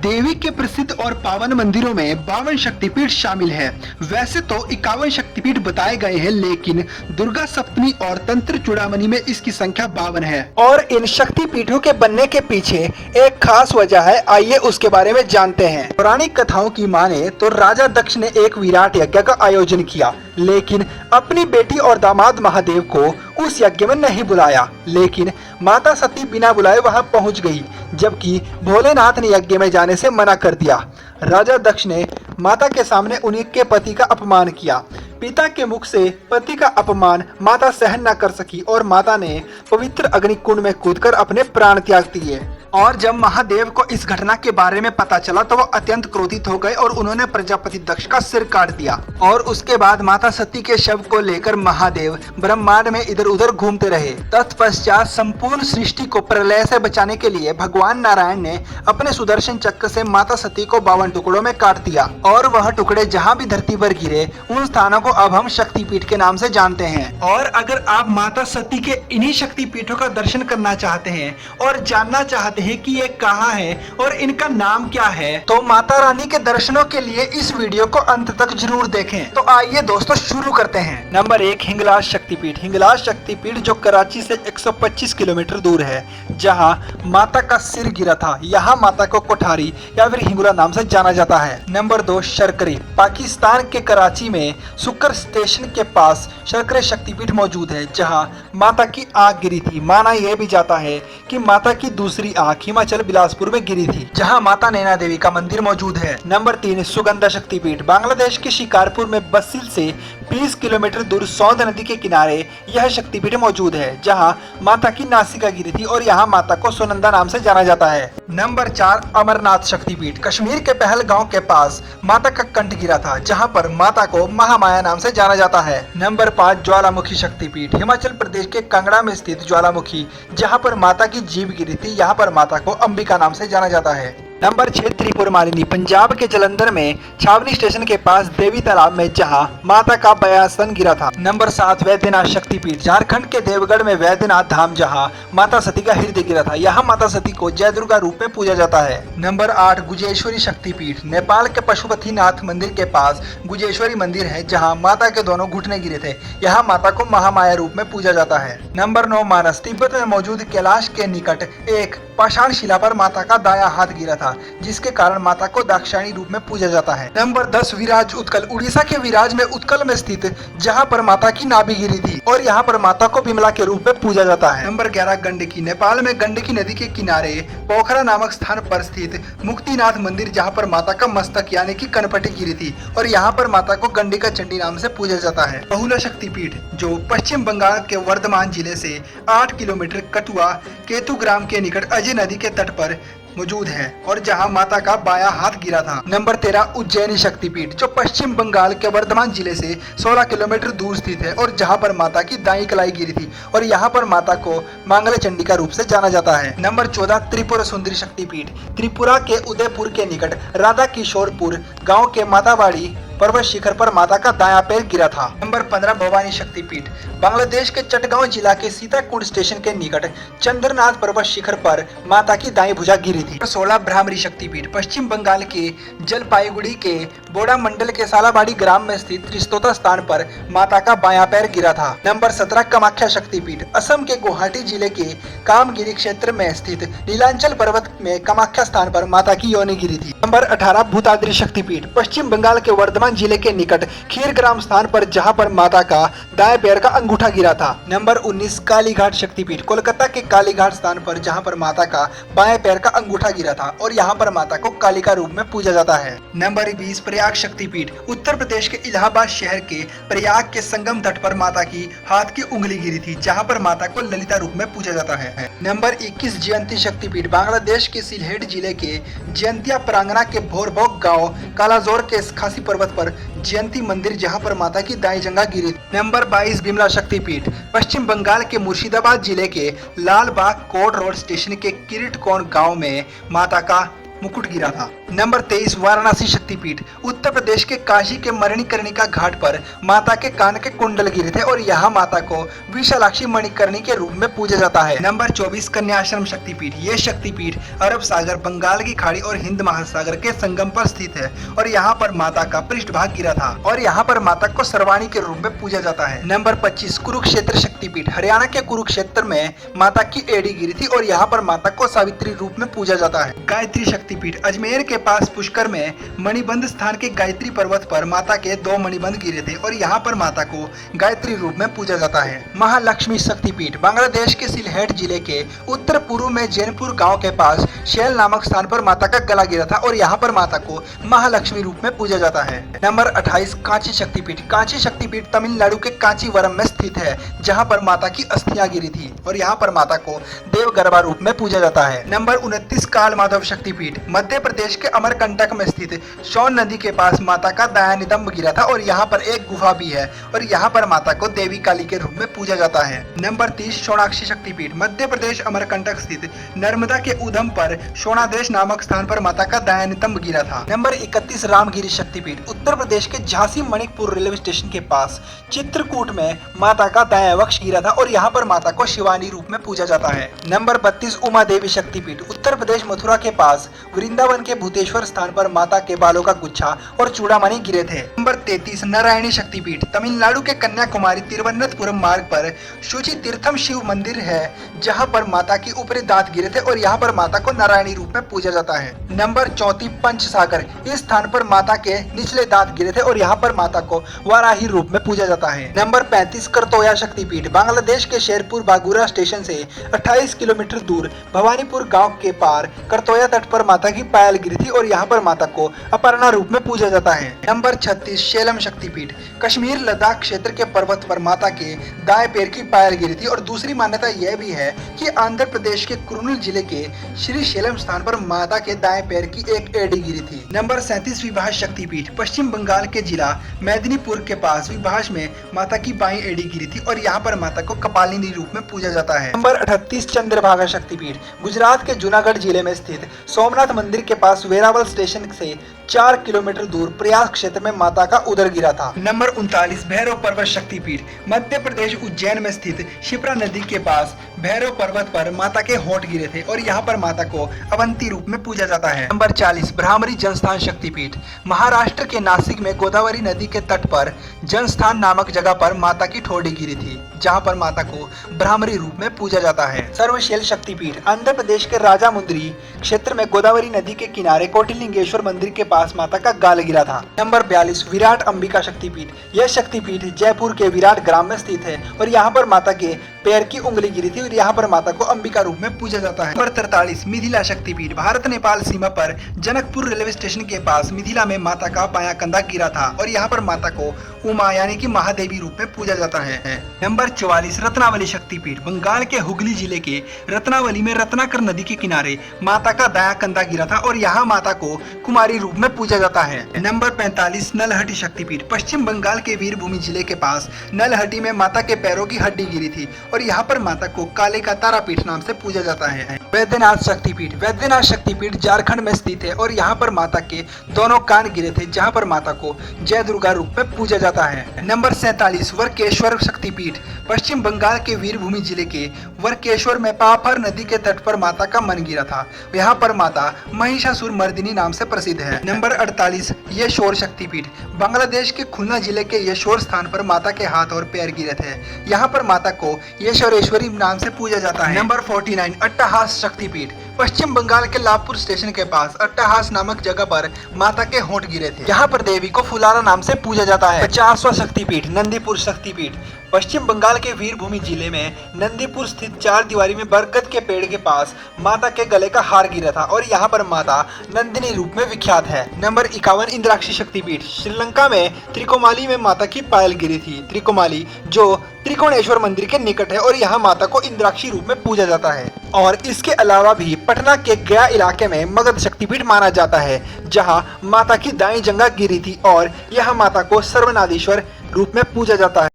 देवी के प्रसिद्ध और पावन मंदिरों में 52 शक्तिपीठ शामिल है। वैसे तो 51 शक्तिपीठ बताए गए हैं, लेकिन दुर्गा सप्तमी और तंत्र चूड़ामणि में इसकी संख्या 52 है। और इन शक्तिपीठों के बनने के पीछे एक खास वजह है, आइए उसके बारे में जानते हैं। पौराणिक कथाओं की माने तो राजा दक्ष ने एक विराट यज्ञ का आयोजन किया, लेकिन अपनी बेटी और दामाद महादेव को उस यज्ञ में नहीं बुलाया। लेकिन माता सती बिना बुलाए वहां पहुंच गई, जबकि भोलेनाथ ने यज्ञ में जाने से मना कर दिया। राजा दक्ष ने माता के सामने उन्हीं के पति का अपमान किया। पिता के मुख से पति का अपमान माता सहन न कर सकी और माता ने पवित्र अग्निकुंड में कूदकर अपने प्राण त्याग दिए। और जब महादेव को इस घटना के बारे में पता चला तो वो अत्यंत क्रोधित हो गए और उन्होंने प्रजापति दक्ष का सिर काट दिया। और उसके बाद माता सती के शव को लेकर महादेव ब्रह्मांड में इधर उधर घूमते रहे। तत्पश्चात संपूर्ण सृष्टि को प्रलय से बचाने के लिए भगवान नारायण ने अपने सुदर्शन चक्र से माता सती को 52 टुकड़ों में काट दिया और वह टुकड़े जहाँ भी धरती पर गिरे उन स्थानों को अब हम शक्तिपीठ के नाम से जानते हैं। और अगर आप माता सती के इन्हीं शक्तिपीठों का दर्शन करना चाहते हैं और जानना चाहते हैं कि ये कहाँ है और इनका नाम क्या है, तो माता रानी के दर्शनों के लिए इस वीडियो को अंत तक जरूर देखें। तो आइए दोस्तों शुरू करते हैं। नंबर 1, हिंगलाज शक्तिपीठ। हिंगलाज शक्तिपीठ जो कराची से 125 किलोमीटर दूर है, जहां माता का सिर गिरा था। यहाँ माता को कोठारी या फिर हिंगुला नाम से जाना जाता है। नंबर 2, शर्करी। पाकिस्तान के कराची में सुकर स्टेशन के पास शर्करे शक्तिपीठ मौजूद है, जहाँ माता की आंख गिरी थी। माना यह भी जाता है कि माता की दूसरी आंख हिमाचल बिलासपुर में गिरी थी, जहां माता नैना देवी का मंदिर मौजूद है। नंबर 3, सुगंधा शक्तिपीठ। बांग्लादेश के शिकारपुर में बसिल से 20 किलोमीटर दूर सौंद नदी के किनारे यह शक्तिपीठ मौजूद है, जहां माता की नासिका गिरी थी और यहां माता को सुनंदा नाम से जाना जाता है। नंबर 4, अमरनाथ शक्तिपीठ। कश्मीर के पहलगांव के पास माता का कंठ गिरा था, जहां पर माता को महामाया नाम से जाना जाता है। नंबर 5, ज्वालामुखी शक्तिपीठ। हिमाचल प्रदेश के कांगड़ा में स्थित ज्वालामुखी, जहां पर माता की जीभ गिरी थी, यहाँ पर माता को अंबिका नाम से जाना जाता है। नंबर 6, त्रिपुर मालिनी। पंजाब के जलंधर में छावनी स्टेशन के पास देवी तालाब में जहां माता का बयासन गिरा था। नंबर 7, वैद्यनाथ शक्तिपीठ। झारखंड के देवगढ़ में वैद्यनाथ धाम, जहां माता सती का हृदय गिरा था। यहाँ माता सती को जय दुर्गा रूप में पूजा जाता है। नंबर 8, गुजेश्वरी शक्तिपीठ। नेपाल के पशुपतिनाथ मंदिर के पास गुजेश्वरी मंदिर है, जहाँ माता के दोनों घुटने गिरे थे। यहाँ माता को महामाया रूप में पूजा जाता है। नंबर 9, मानस। तिब्बत में मौजूद कैलाश के निकट एक पाषाण शिला पर माता का दायां हाथ गिरा था, जिसके कारण माता को दाक्षायणी रूप में पूजा जाता है। नंबर 10, विराज उत्कल। उड़ीसा के विराज में उत्कल में स्थित, जहां पर माता की नाभि गिरी थी और यहां पर माता को बिमला के रूप में पूजा जाता है। नंबर 11, गंडकी। नेपाल में गंडकी नदी के किनारे पोखरा नामक स्थान पर स्थित मुक्तिनाथ मंदिर, जहां पर माता का मस्तक यानी कि कनपटी गिरी थी और यहाँ पर माता को गंडिका चंडी नाम से पूजा जाता है। बहुला शक्तिपीठ जो पश्चिम बंगाल के वर्धमान जिले से 8 किलोमीटर कटुआ केतुग्राम के निकट अजय नदी के तट पर मौजूद है और जहां माता का बायां हाथ गिरा था। नंबर 13, उज्जैनी शक्तिपीठ जो पश्चिम बंगाल के वर्धमान जिले से 16 किलोमीटर दूर स्थित है और जहां पर माता की दाई कलाई गिरी थी और यहां पर माता को मांगल्य चंडी का रूप से जाना जाता है। नंबर 14, त्रिपुरा सुंदरी शक्तिपीठ। त्रिपुरा के उदयपुर के निकट राधा किशोरपुर गाँव के मातावाड़ी पर्वत शिखर पर माता का दायां पैर गिरा था। नंबर 15, भवानी शक्तिपीठ। बांग्लादेश के चटगांव जिला के सीताकुंड स्टेशन के निकट चंद्रनाथ पर्वत शिखर पर माता की दाईं भुजा गिरी थी। 16, भ्रामरी शक्तिपीठ। पश्चिम बंगाल के जलपाईगुड़ी के बोडा मंडल के सालाबाड़ी ग्राम में स्थित त्रिस्तोता स्थान पर माता का बायां पैर गिरा था। नंबर 17, कामाख्या शक्तिपीठ। असम के गुवाहाटी जिले के कामगिरी क्षेत्र में स्थित नीलांचल पर्वत में कामाख्या स्थान पर माता की योनि गिरी थी। नंबर 18, भूताद्री शक्तिपीठ। पश्चिम बंगाल के वर्धमान जिले के निकट खीरग्राम स्थान पर, जहां पर माता का दाएं पैर का अंगूठा गिरा था। नंबर 19, कालीघाट शक्तिपीठ। कोलकाता के कालीघाट स्थान पर, जहां पर माता का बाएं पैर का अंगूठा गिरा था और यहां पर माता को कालिका रूप में पूजा जाता है। नंबर 20, प्रयाग शक्तिपीठ। उत्तर प्रदेश के इलाहाबाद शहर के प्रयाग के संगम तट पर माता की हाथ की उंगली गिरी थी, जहां पर माता को ललिता रूप में पूजा जाता है। नंबर 21, जयंती शक्तिपीठ। बांग्लादेश के सिलहेट जिले के जयंतिया प्रांगना के भोरभोग गाँव कालाजोर के खासी पर्वत पर जयंती मंदिर, जहां पर माता की दाई जंगा गिरी। नंबर 22, बिमला शक्तिपीठ। पश्चिम बंगाल के मुर्शिदाबाद जिले के लाल बाग कोट रोड स्टेशन के किरीटकोण गांव में माता का मुकुट गिरा था। नंबर 23 वाराणसी शक्तिपीठ। उत्तर प्रदेश के काशी के मणिकर्णिका घाट पर माता के कान के कुंडल गिरे थे और यहाँ माता को विशालाक्षी मणिकर्णी के रूप में पूजा जाता है। नंबर 24 कन्याश्रम शक्तिपीठ। ये शक्तिपीठ अरब सागर, बंगाल की खाड़ी और हिंद महासागर के संगम पर स्थित है और यहाँ पर माता का पृष्ठभाग गिरा था और यहाँ पर माता को सर्वाणी के रूप में पूजा जाता है। नंबर 25 कुरुक्षेत्र शक्तिपीठ। हरियाणा के कुरुक्षेत्र में माता की एड़ी गिरी थी और यहाँ पर माता को सावित्री रूप में पूजा जाता है। गायत्री शक्तिपीठ। अजमेर के पास पुष्कर में मणिबंध स्थान के गायत्री पर्वत पर माता के 2 मणिबंध गिरे थे और यहाँ पर माता को गायत्री रूप में पूजा जाता है। महालक्ष्मी शक्तिपीठ। बांग्लादेश के सिलहेट जिले के उत्तर पूर्व में जैनपुर गांव के पास शैल नामक स्थान पर माता का गला गिरा था और यहाँ पर माता को महालक्ष्मी रूप में पूजा जाता है। नंबर 28 कांची शक्तिपीठ। कांची शक्तिपीठ तमिलनाडु के कांचीवरम में स्थित है जहाँ पर माता की अस्थियां गिरी थी और यहाँ पर माता को देवगर्भा रूप में पूजा जाता है। नंबर 29 काल माधव शक्तिपीठ। मध्य प्रदेश के अमरकंटक में स्थित सोन नदी के पास माता का दाया नितंब गिरा था और यहाँ पर एक गुफा भी है और यहाँ पर माता को देवी काली के रूप में पूजा जाता है। नंबर 30 सोनाक्षी शक्तिपीठ। मध्य प्रदेश अमरकंटक स्थित नर्मदा के उद्गम पर सोनादेश नामक स्थान पर माता का दाया नितंब गिरा था। नंबर 31 रामगिरी शक्तिपीठ। उत्तर प्रदेश के झांसी मणिकपुर रेलवे स्टेशन के पास चित्रकूट में माता का दाया वक्ष गिरा था और यहाँ पर माता को शिवानी रूप में पूजा जाता है। नंबर 32 उमा देवी शक्तिपीठ। उत्तर प्रदेश मथुरा के पास वृंदावन के भूतेश्वर स्थान पर माता के बालों का गुच्छा और चूड़ामणि गिरे थे। नंबर 33 नारायणी शक्तिपीठ। तमिलनाडु के कन्याकुमारी तिरुवनंतपुरम मार्ग पर शुचि तीर्थम शिव मंदिर है जहाँ पर माता की ऊपरी दांत गिरे थे और यहाँ पर माता को नारायणी रूप में पूजा जाता है। नंबर 34 पंचसागर। इस स्थान पर माता के निचले दांत गिरे थे और यहाँ पर माता को वाराही रूप में पूजा जाता है। नंबर 35 करतोया शक्तिपीठ। बांग्लादेश के शेरपुर बागुरा स्टेशन से 28 किलोमीटर दूर भवानीपुर गांव के पार करतोया तट पर माता की पायल गिरी थी और यहाँ पर माता को अपर्णा रूप में पूजा जाता है। नंबर 36 शेलम शक्तिपीठ। कश्मीर लद्दाख क्षेत्र के पर्वत पर माता के दाएं पैर की पायल गिरी थी और दूसरी मान्यता यह भी है कि आंध्र प्रदेश के कुर्नूल जिले के श्री शेलम स्थान पर माता के दाएं पैर की एक एड़ी गिरी थी। नंबर 37 विभास शक्तिपीठ। पश्चिम बंगाल के जिला मेदिनीपुर के पास विभास में माता की बाईं एड़ी गिरी थी और यहाँ पर माता को कपालिनी रूप में पूजा जाता है। नंबर 38 चंद्रभागा शक्तिपीठ। गुजरात के जूनागढ़ जिले में स्थित सोमनाथ मंदिर के पास वेरावल स्टेशन से 4 किलोमीटर दूर प्रयास क्षेत्र में माता का उदर गिरा था। नंबर 39 भैरव पर्वत शक्तिपीठ। मध्य प्रदेश उज्जैन में स्थित शिप्रा नदी के पास भैरव पर्वत पर माता के होंठ गिरे थे और यहाँ पर माता को अवंती रूप में पूजा जाता है। नंबर 40 ब्राह्मणी जनस्थान शक्तिपीठ। महाराष्ट्र के नासिक में गोदावरी नदी के तट पर जनस्थान नामक जगह पर माता की ठोड़ी गिरी थी जहाँ पर माता को ब्राह्मणी रूप में पूजा जाता है। सर्वशैल शक्तिपीठ। आंध्र प्रदेश के राजामुंद्री क्षेत्र में गोदावरी नदी के किनारे कोटिलिंगेश्वर मंदिर के पास माता का गाल गिरा था। नंबर 42 विराट अंबिका शक्तिपीठ। यह शक्तिपीठ जयपुर के विराट ग्राम में स्थित है और यहाँ पर माता के पैर की उंगली गिरी थी और यहाँ पर माता को अंबिका रूप में पूजा जाता है। नंबर 43 मिथिला शक्तिपीठ। भारत नेपाल सीमा पर जनकपुर रेलवे स्टेशन के पास मिथिला में माता का बायां कंधा गिरा था और यहाँ पर माता को उमा यानी कि महादेवी रूप में पूजा जाता है। नंबर 44 रत्नावली शक्तिपीठ। बंगाल के हुगली जिले के रत्नावली में रत्नाकर नदी के किनारे माता का दायां कंधा गिरा था और यहाँ माता को कुमारी रूप में पूजा जाता है। नंबर 45 नलहटी शक्तिपीठ। पश्चिम बंगाल के वीरभूमि जिले के पास नलहटी में माता के पैरों की हड्डी गिरी थी और यहाँ पर माता को काले का तारापीठ नाम से पूजा जाता है। वैद्यनाथ शक्तिपीठ। वैद्यनाथ शक्तिपीठ झारखंड में स्थित है और यहाँ पर माता के दोनों कान गिरे थे जहाँ पर माता को जय दुर्गा रूप में पूजा जाता है। नंबर 47 वरकेश्वर शक्तिपीठ। पश्चिम बंगाल के वीरभूमि जिले के वरकेश्वर में पाफर नदी के तट पर माता का मन गिरा था। यहाँ पर माता महिषासुर मर्दिनी नाम से प्रसिद्ध है। नंबर 48 यशोर शक्तिपीठ। बांग्लादेश के खुलना जिले के यशोर स्थान पर माता के हाथ और पैर गिरे थे। यहाँ पर माता को यशोरेश्वरी नाम से पूजा जाता है। नंबर 49 अट्टहास शक्तिपीठ। पश्चिम बंगाल के लाभपुर स्टेशन के पास अट्टहास नामक जगह पर माता के होंठ गिरे थे। यहाँ पर देवी को फुलारा नाम से पूजा जाता है। 50वां शक्तिपीठ नंदीपुर शक्तिपीठ। पश्चिम बंगाल के वीरभूमि जिले में नंदीपुर स्थित 4 दीवारी में बरगद के पेड़ के पास माता के गले का हार गिरा था और यहाँ पर माता नंदिनी रूप में विख्यात है। नंबर 51 इंद्राक्षी शक्तिपीठ। श्रीलंका में त्रिकोमाली में माता की पायल गिरी थी। त्रिकोमाली जो त्रिकोणेश्वर मंदिर के निकट है और यहाँ माता को इंद्राक्षी रूप में पूजा जाता है। और इसके अलावा भी पटना के गया इलाके में मगध शक्तिपीठ माना जाता है जहाँ माता की दाई जंगा गिरी थी और यहाँ माता को सर्वनादीश्वर रूप में पूजा जाता है।